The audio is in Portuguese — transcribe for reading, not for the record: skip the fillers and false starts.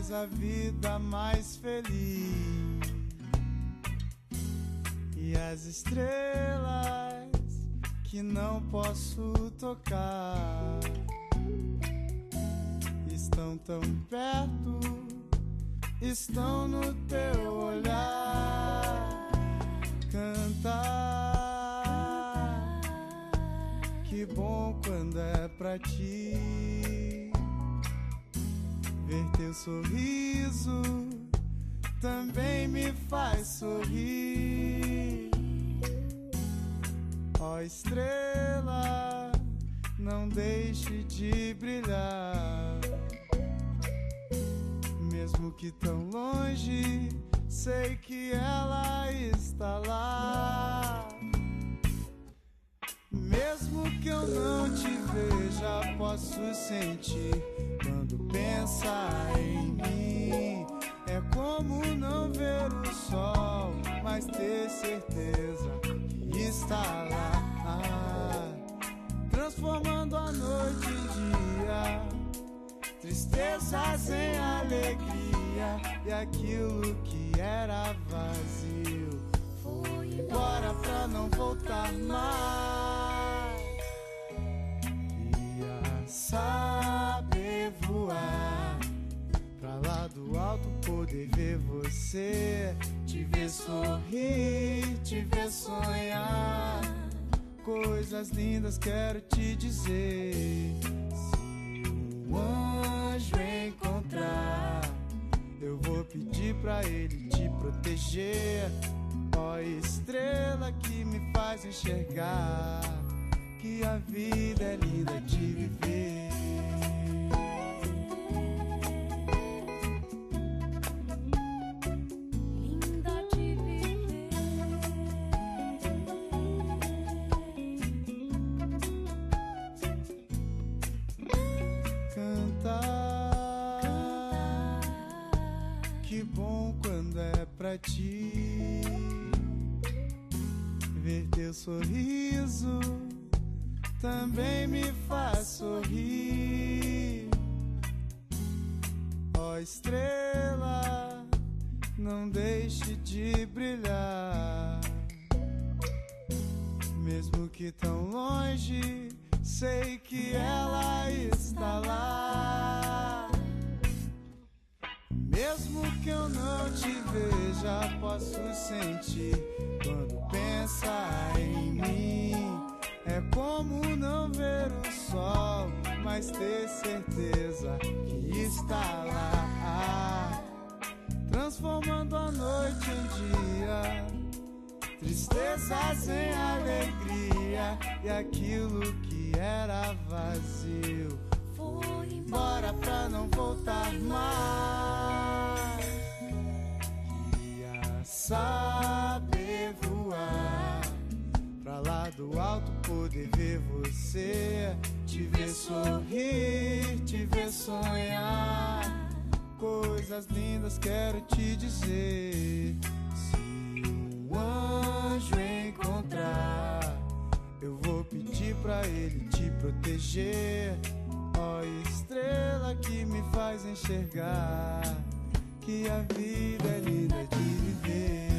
faz a vida mais feliz. E as estrelas que não posso tocar estão tão perto, estão no teu olhar. Cantar, que bom quando é pra ti. Ver teu sorriso também me faz sorrir. Ó estrela, não deixe de brilhar. Mesmo que tão longe, sei que ela está lá. Mesmo que eu não te veja, posso sentir quando pensa em mim. É como não ver o sol, mas ter certeza que está lá, transformando a noite em dia, tristezas em alegria. E aquilo que era vazio foi embora pra não voltar mais. Queria saber voar pra lá do alto, poder ver você, te ver sorrir, te ver sonhar. Coisas lindas quero te dizer. Se um anjo encontrar, eu vou pedir pra ele te proteger. Ó estrela que me faz enxergar que a vida é linda de viver. Que bom quando é pra ti. Ver teu sorriso também me faz sorrir. Ó estrela, não deixe de brilhar. Mesmo que tão longe, sei que ela está lá. Mesmo que eu não te veja, posso sentir quando pensa em mim. É como não ver o sol, mas ter certeza que está lá, transformando a noite em dia, tristezas em alegria. E aquilo que era vazio foi embora pra não voltar mais. Queria saber voar pra lá do alto, poder ver você, te ver sorrir, te ver sonhar. Coisas lindas quero te dizer. Se um anjo encontrar, eu vou pedir pra ele te proteger. Ó estrela que me faz enxergar que a vida é linda de viver.